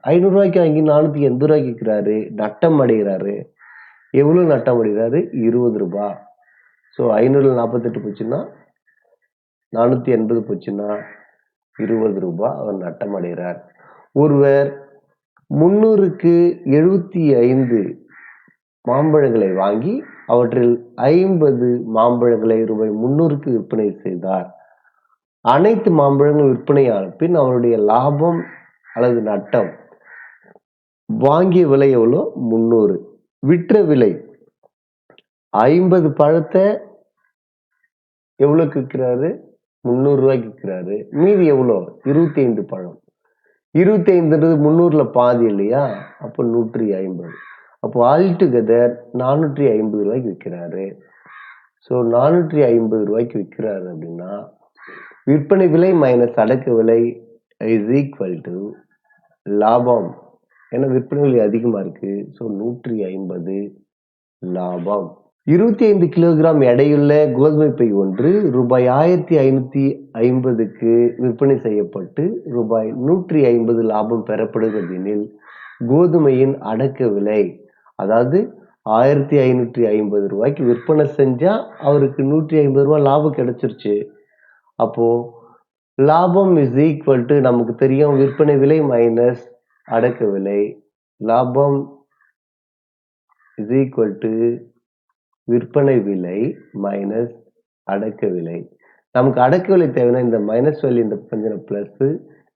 500 வாங்கி 480 விற்கிறாரு, நட்டம் அடைகிறாரு. எவ்வளவு நட்டம் அடைகிறாரு? 20 ரூபாய். ஸோ 548 போச்சுன்னா 480 போச்சுன்னா 20 ரூபாய் அவர் நட்டம் அடைகிறார். ஒருவர் 300க்கு 75 மாம்பழங்களை வாங்கி அவற்றில் 50 மாம்பழங்களை ரூபாய் 300க்கு விற்பனை செய்தார். அனைத்து மாம்பழங்கள் விற்பனையான பின் அவருடைய லாபம் அல்லது நட்டம், வாங்கிய விலை எவ்வளோ? 300. விற்ற விலை 50 பழத்தை எவ்வளோக்கு விற்கிறாரு? 300 ரூபாய்க்கு விற்கிறாரு. மீதி எவ்வளோ? 25 பழம். 25ன்றது 300ல பாதி இல்லையா? அப்போ 150. அப்போ ஆல் டுகெதர் 450 ரூபாய்க்கு விற்கிறாரு. ஸோ 450 ரூபாய்க்கு விற்கிறாரு அப்படின்னா விற்பனை விலை மைனஸ் அடக்க விலை இஸ் ஈக்குவல் டு லாபம். ஏன்னா விற்பனை விலை அதிகமாக இருக்கு. ஸோ 150 லாபம். 25 கிலோகிராம் எடையுள்ள கோதுமை பை ஒன்று ரூபாய் 1550க்கு விற்பனை செய்யப்பட்டு ரூபாய் 150 லாபம் பெறப்படுகிறது எனில் கோதுமையின் அடக்க விலை, அதாவது 1550 ரூபாய்க்கு விற்பனை செஞ்சா அவருக்கு 150 ரூபாய் லாபம் கிடைச்சிருச்சு. அப்போ லாபம் இஸ் ஈக்குவல் டு, நமக்கு தெரியும் விற்பனை விலை மைனஸ் அடக்க விலை. லாபம் இஸ் ஈக்குவல் டு விற்பனை விலை மைனஸ் அடக்க விலை. நமக்கு அடக்க விலை தேவைன்னா இந்த மைனஸ் வேல்யூ இந்த பக்கம் பிளஸ்,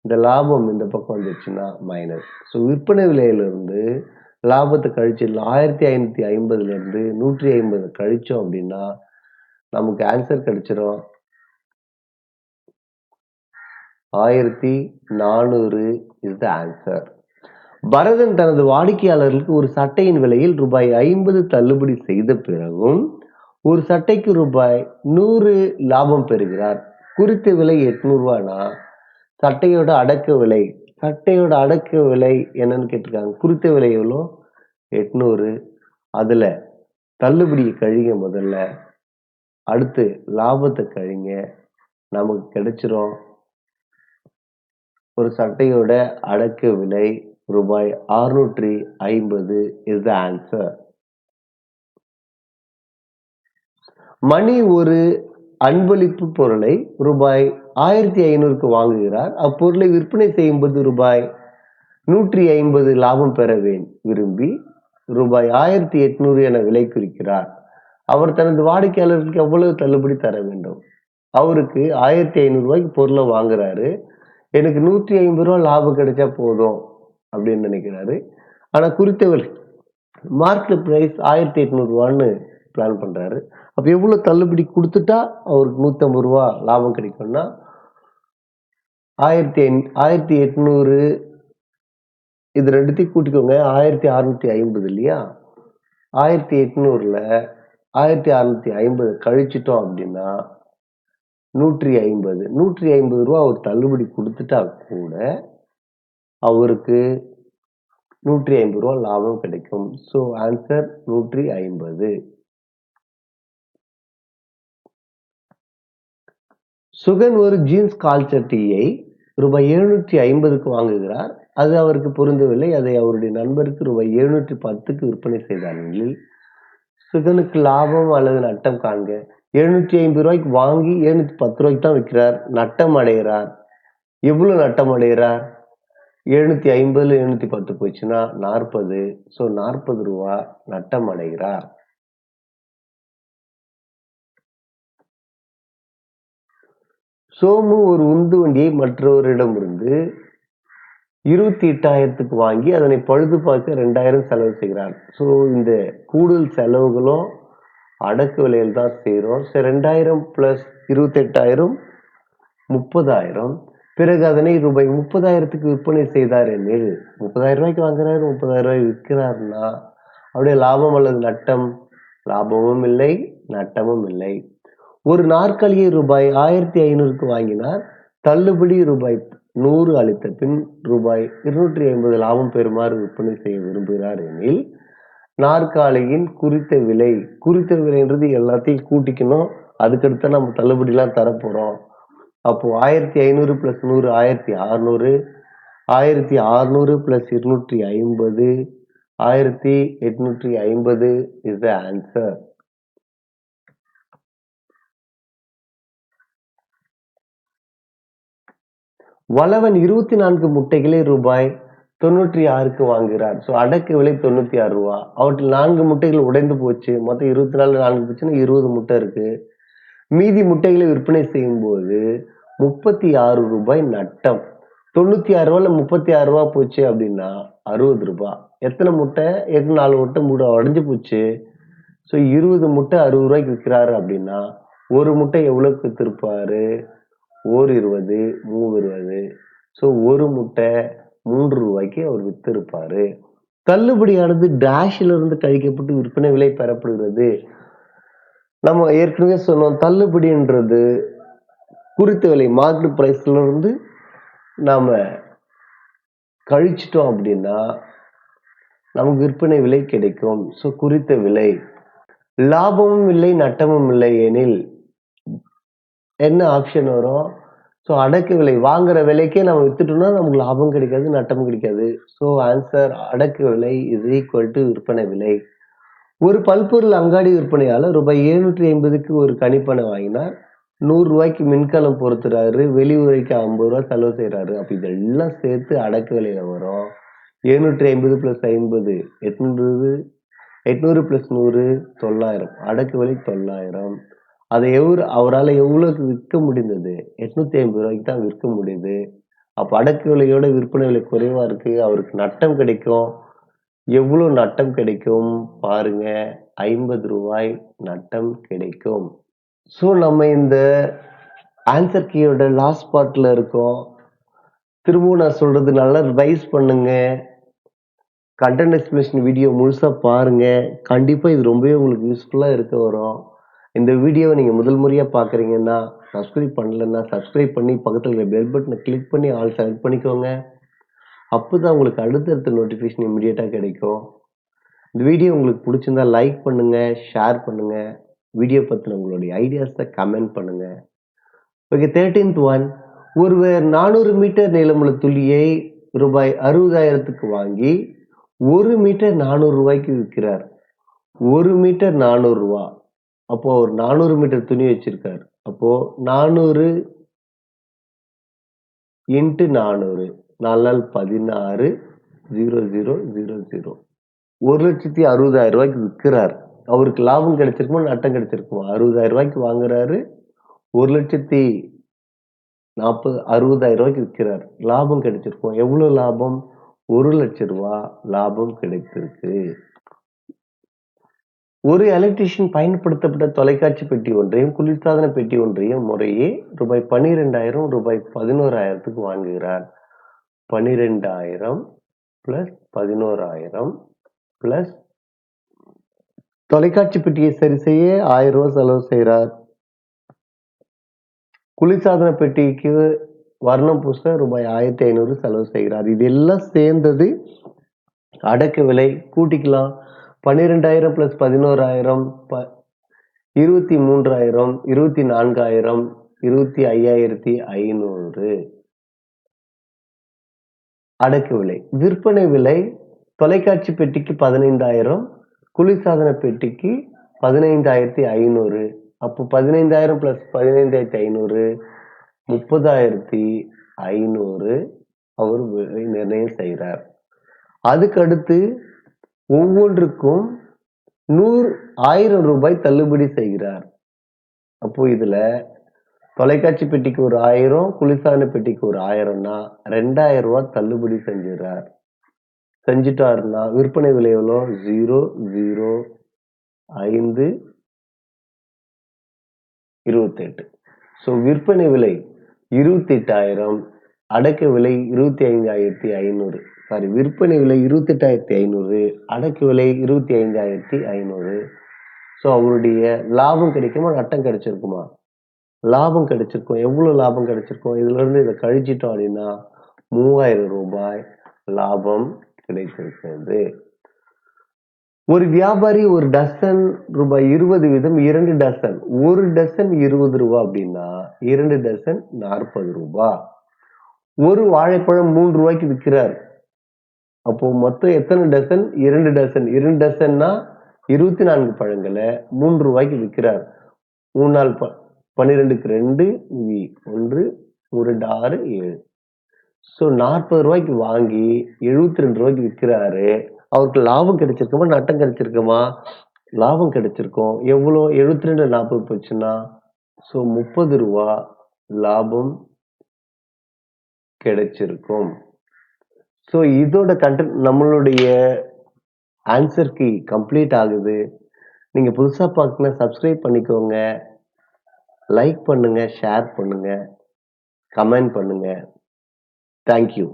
இந்த லாபம் இந்த பக்கம் வந்துச்சுன்னா மைனஸ். ஸோ விற்பனை விலையிலிருந்து லாபத்தை கழிச்சிடலாம். 1550லேருந்து 150 கழிச்சோம் அப்படின்னா நமக்கு ஆன்சர் கிடைச்சிடும் 1400 இஸ் த ஆன்சர். பரதன் தனது வாடிக்கையாளர்களுக்கு ஒரு சட்டையின் விலையில் ரூபாய் 50 தள்ளுபடி செய்த பிறகும் ஒரு சட்டைக்கு ரூபாய் 100 லாபம் பெறுகிறார். குறித்த விலை 800 ரூபானா சட்டையோட அடக்க விலை, சட்டையோட அடக்க விலை என்னன்னு கேட்டிருக்காங்க. குறித்த விலை எவ்வளோ? 800. அதுல தள்ளுபடியை கழிங்க முதல்ல, அடுத்து லாபத்தை கழிங்க. நமக்கு கிடைச்சிரும் ஒரு சட்டையோட அடக்க விலை ரூபாய் 650 இஸ் த ஆன்சர். மணி ஒரு அன்பளிப்பு பொருளை ரூபாய் 1500க்கு வாங்குகிறார். அப்பொருளை விற்பனை செய்யும்போது ரூபாய் 150 லாபம் பெற விரும்பி ரூபாய் 1800 என விலை குறிக்கிறார். அவர் தனது வாடிக்கையாளர்களுக்கு எவ்வளவு தள்ளுபடி தர வேண்டும்? அவருக்கு 1500 ரூபாய்க்கு பொருளை வாங்குறாரு. எனக்கு 150 ரூபாய் லாபம் கிடைச்சா போதும் அப்படின்னு நினைக்கிறாரு. ஆனா குறித்த விலை மார்க்கெட் பிரைஸ் 1800 ரூபான்னு பிளான் பண்றாரு. அப்ப எவ்வளவு தள்ளுபடி கொடுத்துட்டா அவருக்கு 150 ரூபா லாபம் கிடைக்கும்னா 1800 இது ரெண்டுத்தையும் கூட்டிக்கோங்க. 1650 இல்லையா? 1800ல 1650 கழிச்சிட்டோம் அப்படின்னா 150 ரூபா அவர் தள்ளுபடி கொடுத்துட்டா கூட அவருக்கு 150 ரூபா லாபம் கிடைக்கும். So answer 150. சுகன் ஒரு ஜீன்ஸ் கால் சட்டையை ரூபாய் 750க்கு வாங்குகிறார். அது அவருக்கு பொருந்தவில்லை. அதை அவருடைய நண்பருக்கு ரூபாய் 710க்கு விற்பனை செய்தார். சுகனுக்கு லாபம் அல்லது நட்டம் காண்க. 750 ரூபாய்க்கு வாங்கி 710 ரூபாய்க்கு தான் விற்கிறார். நட்டம் அடைகிறார். எவ்வளவு நட்டம் அடைகிறார்? 750 710 போச்சுன்னா 40. ஸோ 40 ரூபா நட்டம் அடைகிறார். சோமு ஒரு உந்து வண்டியை மற்றவரிடமிருந்து 28,000க்கு வாங்கி அதனை பழுது பார்க்க 2000 செலவு செய்கிறார். ஸோ இந்த கூடுதல் செலவுகளும் அடக்க விலையில் தான் செய்கிறோம். So 2000 plus 28,000 30,000. பிறகு அதனை ரூபாய் 30,000க்கு விற்பனை செய்தார் எனில் 30,000 ரூபாய்க்கு வாங்குறாரு, 30,000 ரூபாய் விற்கிறாருன்னா அவருடைய லாபம் அல்லது நட்டம்? லாபமும் இல்லை, நட்டமும் இல்லை. ஒரு நாற்காலியை ரூபாய் 1500க்கு வாங்கினார். தள்ளுபடி ரூபாய் 100 அளித்த பின் ரூபாய் 250 லாபம் பெறுமாறு விற்பனை செய்ய விரும்புகிறார் எனில் நாற்காலியின் குறித்த விலைன்றது எல்லாத்தையும் கூட்டிக்கணும். அதுக்கடுத்து நம்ம தள்ளுபடி எல்லாம் தரப்போறோம். அப்போ 1500 plus 100 1600. 1600 plus 250, 1850 is the answer. Valavan 24 முட்டைகளை ரூபாய் 96க்கு வாங்குகிறார். ஸோ அடக்க விலை 96 ரூபா. அவற்றில் 4 முட்டைகள் உடைந்து போச்சு. மொத்தம் 24 4 போச்சுன்னா 20 முட்டை இருக்கு. மீதி முட்டைகளை விற்பனை செய்யும் போது 36 ரூபாய் நட்டம். 96 ரூபாயில 36 ரூபா போச்சு அப்படின்னா 60 ரூபாய். எத்தனை முட்டை? 4 முட்டை உடைஞ்சு போச்சு. ஸோ 20 முட்டை 60 ரூபாய்க்கு விற்கிறாரு அப்படின்னா ஒரு முட்டை எவ்வளவுக்கு வித்திருப்பாரு? 20, 20. ஸோ ஒரு முட்டை 3 ரூபாய்க்கு அவர் வித்திருப்பாரு. தள்ளுபடியானது டேஷில் இருந்து கழிக்கப்பட்டு விற்பனை விலை பெறப்படுகிறது. நம்ம ஏற்கனவே சொன்னோம், தள்ளுபடின்றது குறித்த விலை மார்க்கெட் பிரைஸ்ல இருந்து நாம கழிச்சிட்டோம் அப்படின்னா நமக்கு விற்பனை விலை கிடைக்கும். ஸோ குறித்த விலை. லாபமும் இல்லை நட்டமும் இல்லை எனில் என்ன ஆப்ஷன் வரும்? ஸோ அடக்க விலை. வாங்குற விலைக்கே நம்ம வித்துட்டோம்னா நமக்கு லாபம் கிடைக்காது, நட்டமும் கிடைக்காது. ஸோ ஆன்சர் அடக்க விலை இஸ் ஈக்குவல் டு விற்பனை விலை. ஒரு பல்பொருள் அங்காடி விற்பனையாளர் ரூபாய் 750க்கு ஒரு கணிப்பனை வாங்கினார். 100 ரூபாய்க்கு மின்கலம் பொருத்துறாரு. வெளியுறைக்கு 50 ரூபாய் செலவு செய்யறாரு. அப்ப இதெல்லாம் சேர்த்து அடக்க விலையில வரும். 750 பிளஸ் 50 800, 800 பிளஸ் 100 900. அடக்க விலை 900. அதை அவரால் எவ்வளவுக்கு விற்க முடிந்தது? 850 ரூபாய்க்கு தான் விற்க முடியுது. அப்ப அடக்க விலையோட விற்பனை விலை குறைவா இருக்கு. அவருக்கு நட்டம் கிடைக்கும். எவ்வளவு நட்டம் கிடைக்கும் பாருங்க? 50 ரூபாய் நட்டம் கிடைக்கும். ஸோ நம்ம இந்த ஆன்சர் கீயோட லாஸ்ட் பார்ட்ல இருக்கோம். திரும்பவும் நான் சொல்றது நல்லா ரிவைஸ் பண்ணுங்க. கண்டென்ட் எக்ஸ்பிளேஷன் வீடியோ முழுசா பாருங்க. கண்டிப்பா இது ரொம்பவே உங்களுக்கு யூஸ்ஃபுல்லா இருக்க வரும். இந்த வீடியோவை நீங்க முதல் முறையா பாக்குறீங்கன்னா சப்ஸ்கிரைப் பண்ணலன்னா சப்ஸ்கிரைப் பண்ணி பக்கத்துல இருக்க பெல் பட்டனை கிளிக் பண்ணி ஆல் செலக்ட் பண்ணிக்கோங்க. அப்போதான் உங்களுக்கு அடுத்தடுத்த நோட்டிஃபிகேஷன் இமிடியேட்டா கிடைக்கும். இந்த வீடியோ உங்களுக்கு பிடிச்சிருந்தா லைக் பண்ணுங்க, ஷேர் பண்ணுங்க. வீடியோ பத்தின உங்களுடைய ஐடியாஸை கமெண்ட் பண்ணுங்க. Okay, 13th one. ஒருவர் 400 மீட்டர் நீளமுள்ள துளியை ரூபாய் 60,000க்கு வாங்கி 1 மீட்டர் 400 ரூபாய்க்கு விற்கிறார். 1 மீட்டர் 400 ரூபா. அப்போ ஒரு 400 மீட்டர் துணி வச்சிருக்காரு. அப்போ 400 இன்ட்டு 400 4 16 0000 1,60,000 ரூபாய்க்கு விற்கிறார். அவருக்கு லாபம் கிடைச்சிருக்குமா நட்டம் கிடைச்சிருக்குமா? 60,000 ரூபாய்க்கு வாங்குறாரு. 1,60,000 ரூபாய்க்கு விற்கிறார். லாபம் கிடைச்சிருக்கும். எவ்வளவு லாபம்? 1,00,000 ரூபாய் லாபம் கிடைத்திருக்கு. ஒரு எலக்ட்ரீஷியன் பயன்படுத்தப்பட்ட தொலைக்காட்சி பெட்டி ஒன்றையும் குளிர்சாதன பெட்டி ஒன்றையும் முறையே ரூபாய் 12,000 ரூபாய் 11,000க்கு வாங்குகிறார். 12,000 பிளஸ் 11,000 பிளஸ் தொலைக்காட்சி பெட்டியை சரி செய்ய 1000 ரூபாய் செலவு செய்கிறார். குளிர்சாதன பெட்டிக்கு வர்ணம் பூச ரூபாய் 1,500 செலவு செய்கிறார். இது எல்லாம் சேர்ந்தது அடக்க விலை. கூட்டிக்கலாம். 12,000 பிளஸ் 11,000 23,000 24,000 25,500 அடக்க விலை. விற்பனை விலை தொலைக்காட்சி பெட்டிக்கு 15,000, குளிர்சாதன பெட்டிக்கு 15,500. அப்போ 15,000 பிளஸ் 15,500 30,500 அவர் நிர்ணயம் செய்கிறார். அதுக்கு அடுத்து ஒவ்வொன்றுக்கும் 100,000 ரூபாய் தள்ளுபடி செய்கிறார். அப்போ இதுல தொலைக்காட்சி பெட்டிக்கு ஒரு 1000, குளிர்சாதன பெட்டிக்கு ஒரு 1000னா 2,000 ரூபாய் தள்ளுபடி செஞ்சுட்டாருன்னா விற்பனை விலை எவ்வளோ? 0,0528. ஸோ விற்பனை விலை 28,000, அடக்க விலை 25,500. சாரி, விற்பனை விலை 28,500, அடக்க விலை 25,500. ஸோ அவருடைய லாபம் கிடைக்குமா நட்டம் கிடைச்சிருக்குமா? லாபம் கிடைச்சிருக்கும். எவ்வளவு லாபம் கிடைச்சிருக்கும்? இதுல இருந்து இதை கழிச்சிட்டோம் அப்படின்னா 3,000 ரூபாய் லாபம் கிடைத்திருக்கிறது. ஒரு வியாபாரி ஒரு டசன் ரூபாய் 20 வீதம் 2 டசன், ஒரு டசன் 20 ரூபாய் அப்படின்னா 2 டசன் 40 ரூபாய். ஒரு வாழைப்பழம் 3 ரூபாய்க்கு விற்கிறார். அப்போ மொத்தம் எத்தனை டசன்? 2 டசன். 2 டசன்னா 24 பழங்களை 3 ரூபாய்க்கு விற்கிறார். 3 நாள் 12க்கு 2 மீதி 1 2 6 7. ஸோ 40 ரூபாய்க்கு வாங்கி 72 ரூபாய்க்கு விற்கிறாரு. அவருக்கு லாபம் கிடைச்சிருக்குமா நட்டம் கிடைச்சிருக்குமா? லாபம் கிடைச்சிருக்கும். எவ்வளோ? 72 40 போச்சுன்னா ஸோ 30 ரூபா லாபம் கிடைச்சிருக்கும். ஸோ இதோட கண்டென்ட் நம்மளுடைய ஆன்சர் கீ கம்ப்ளீட் ஆகுது. நீங்க புதுசா பார்க்கணும்னா சப்ஸ்கிரைப் பண்ணிக்கோங்க, லைக் பண்ணுங்க, ஷேர் பண்ணுங்க, கமெண்ட் பண்ணுங்க. தேங்க்யூ.